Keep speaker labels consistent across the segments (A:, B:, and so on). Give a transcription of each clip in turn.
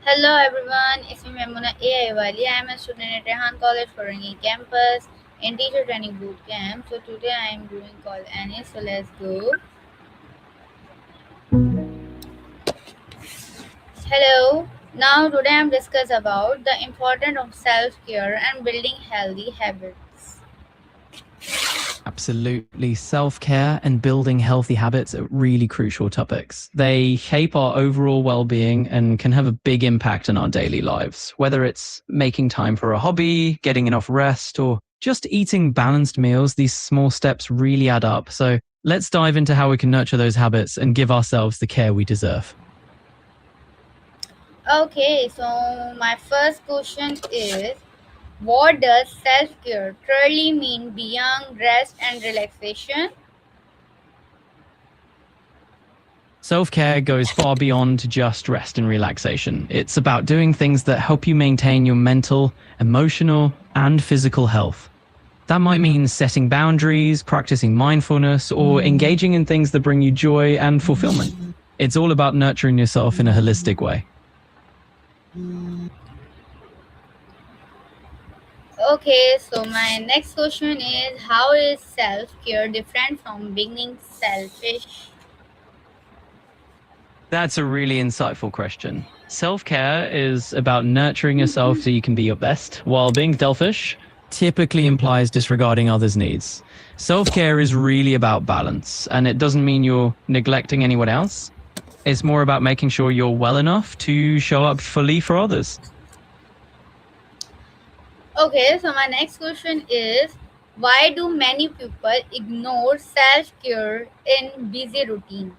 A: Hello everyone, it's me Maimoona AIwali. I am a student at Rehan College, Korangi Campus in teacher training boot camp. So today I am doing call NA. So let's go. Hello. Now today I am discuss about the importance of self-care and building healthy habits.
B: Absolutely. Self care and building healthy habits are really crucial topics. They shape our overall well being and can have a big impact on our daily lives, whether it's making time for a hobby, getting enough rest, or just eating balanced meals. These small steps really add up. So let's dive into how we can nurture those habits and give ourselves the care we deserve.
A: Okay, so my first question is, what does self-care truly mean beyond rest and relaxation?
B: Self care goes far beyond just rest and relaxation. It's about doing things that help you maintain your mental, emotional, and physical health. That might mean setting boundaries, practicing mindfulness, or engaging in things that bring you joy and fulfillment. It's all about nurturing yourself in a holistic way.
A: Okay, so my next question is, how is self care different from being selfish?
B: That's a really insightful question. Self care is about nurturing yourself so you can be your best, while being selfish typically implies disregarding others' needs. Self care is really about balance, and it doesn't mean you're neglecting anyone else. It's more about making sure you're well enough to show up fully for others.
A: Okay, so my next question is, why do many people ignore self care in busy routine?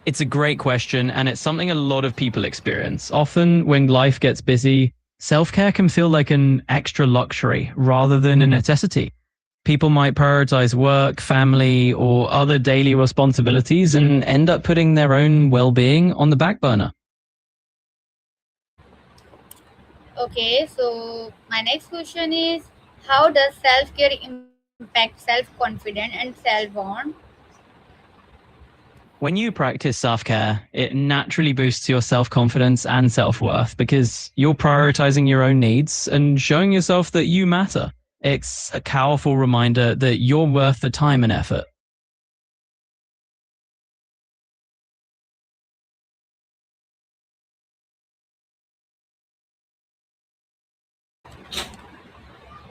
B: It's a great question, and it's something a lot of people experience. Often, when life gets busy, self care can feel like an extra luxury rather than a necessity. People might prioritize work, family, or other daily responsibilities and end up putting their own well being on the back burner.
A: Okay, so my next question is, how does self care impact self confidence and self bond?
B: When you practice self care, it naturally boosts your self confidence and self worth because you're prioritizing your own needs and showing yourself that you matter. It's a powerful reminder that you're worth the time and effort.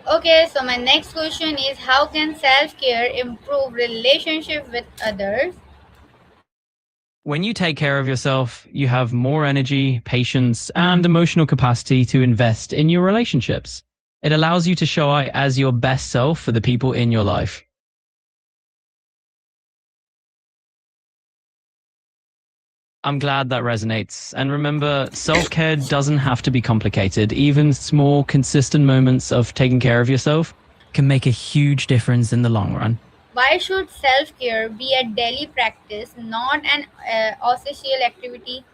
A: Okay, so my next question is, how can self care improve relationship with others?
B: When you take care of yourself, you have more energy, patience, and emotional capacity to invest in your relationships. It allows you to show up as your best self for the people in your life. I'm glad that resonates. And remember, self care doesn't have to be complicated. Even small, consistent moments of taking care of yourself can make a huge difference in the long run.
A: Why should self care be a daily practice, not an essential activity?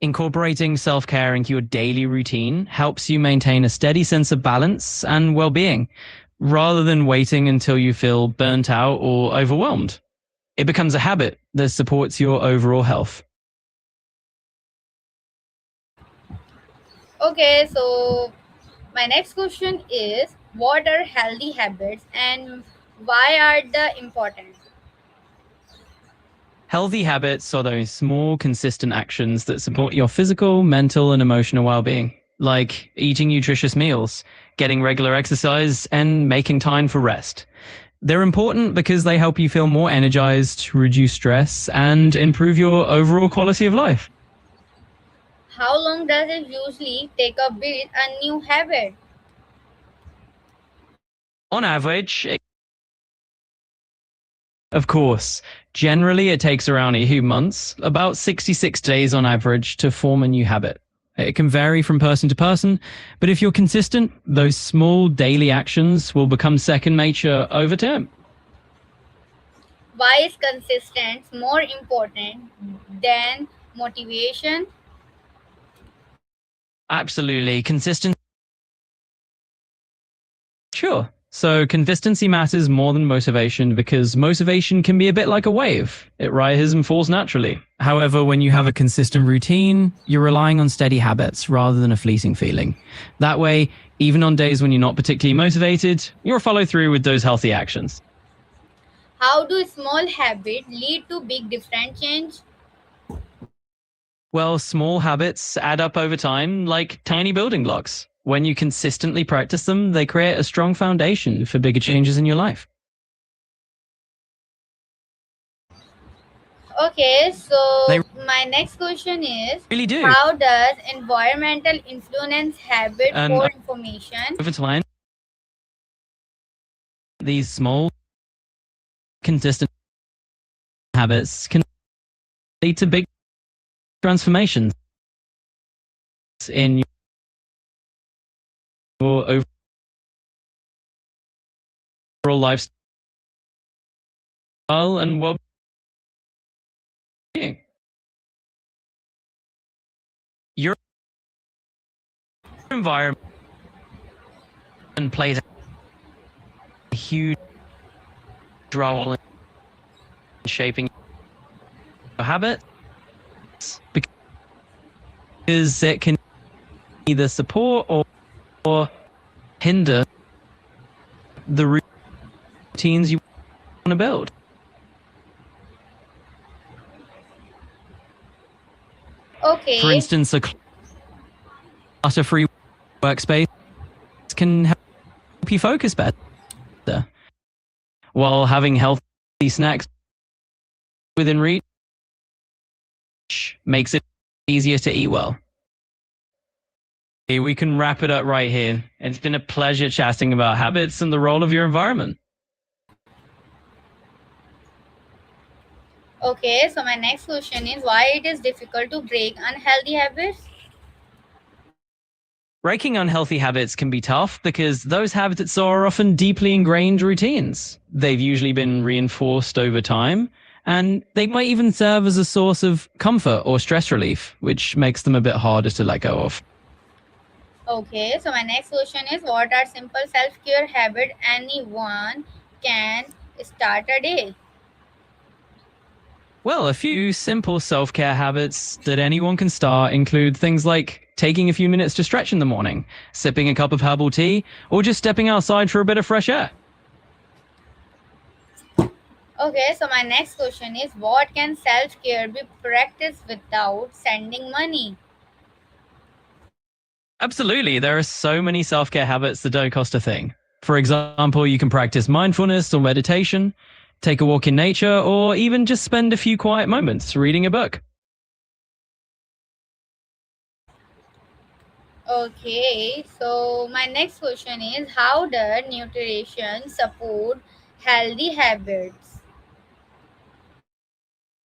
B: Incorporating self care into your daily routine helps you maintain a steady sense of balance and well being, rather than waiting until you feel burnt out or overwhelmed. It becomes a habit that supports your overall health.
A: Okay, so my next question is, what are healthy habits and why are they important?
B: Healthy habits are those small, consistent actions that support your physical, mental, and emotional well being, like eating nutritious meals, getting regular exercise, and making time for rest. They're important because they help you feel more energized, reduce stress, and improve your overall quality of life.
A: How long does it usually take to build a new habit?
B: On average, of course, generally it takes around a few months, about 66 days on average, to form a new habit. It can vary from person to person, but if you're consistent, those small daily actions will become second nature over time.
A: Why is consistency more important than motivation?
B: Absolutely. Consistent. Sure. So consistency matters more than motivation because motivation can be a bit like a wave. It rises and falls naturally. However, when you have a consistent routine, you're relying on steady habits rather than a fleeting feeling. That way, even on days when you're not particularly motivated, you'll follow through with those healthy actions.
A: How do small habits lead to big different change?
B: Well, small habits add up over time like tiny building blocks. When you consistently practice them, they create a strong foundation for bigger changes in your life.
A: Okay,
B: They
A: so my next question is,
B: really do.
A: how does environmental influence habit
B: And
A: for information?
B: over time, these small, consistent habits can lead to big transformations in your overall lifestyle and well-being. Your environment plays a huge role in shaping your habits because it can either support or hinder the routines you want to build. For
A: Okay,
B: instance, a clutter-free workspace can help you focus better, while having healthy snacks within reach makes it easier to eat well. We can wrap it up right here. It's been a pleasure chatting about habits and the role of your environment.
A: okay, so my next question is, why it is difficult to break unhealthy habits?
B: Breaking unhealthy habits can be tough because those habits are often deeply ingrained routines. They've usually been reinforced over time, and they might even serve as a source of comfort or stress relief, which makes them a bit harder to let go of.
A: Okay, so my next question is, what are simple self-care habits anyone can start a day?
B: Well, a few simple self-care habits that anyone can start include things like taking a few minutes to stretch in the morning, sipping a cup of herbal tea, or just stepping outside for a bit of fresh air.
A: Okay, so my next question is, what can self-care be practiced without sending money?
B: Absolutely, there are so many self-care habits that don't cost a thing. For example, you can practice mindfulness or meditation, take a walk in nature, or even just spend a few quiet moments reading a book.
A: Okay, so my next question is, how does nutrition support healthy habits?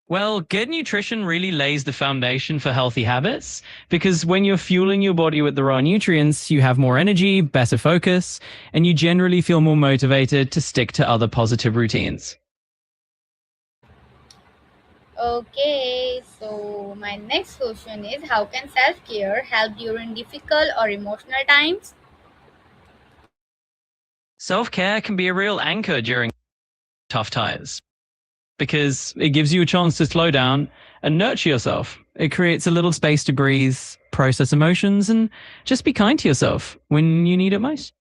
B: Well, good nutrition really lays the foundation for healthy habits because when you're fueling your body with the right nutrients, you have more energy, better focus, and you generally feel more motivated to stick to other positive routines.
A: Okay, so my next question is, how can self-care help during difficult or emotional times?
B: Self-care can be a real anchor during tough times because it gives you a chance to slow down and nurture yourself. It creates a little space to breathe, process emotions, and just be kind to yourself when you need it most.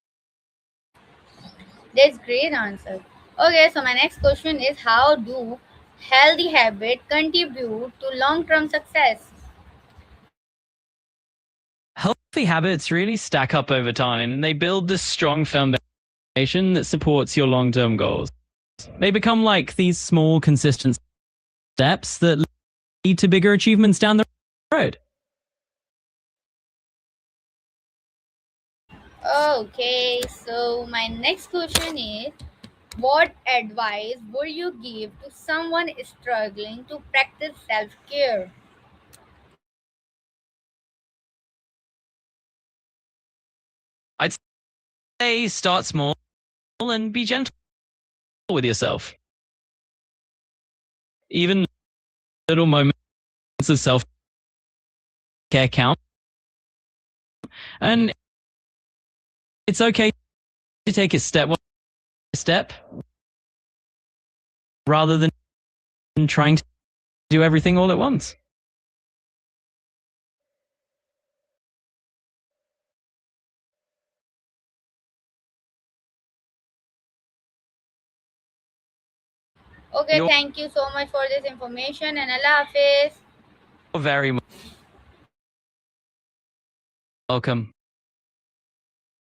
A: That's great answer. Okay, so my next question is, how do healthy habits contribute to long-term success?
B: Healthy habits really stack up over time and they build this strong foundation that supports your long-term goals. They become like these small, consistent steps that lead to bigger achievements down the road.
A: Okay, so my next question is, what advice would you give to someone struggling to practice self-care?
B: I'd say start small and be gentle with yourself. Even little moments of self-care count, and it's okay to take a step step rather than trying to do everything all at once.
A: Okay,
B: You're
A: thank you so much for this information and Allah Hafiz.
B: very welcome.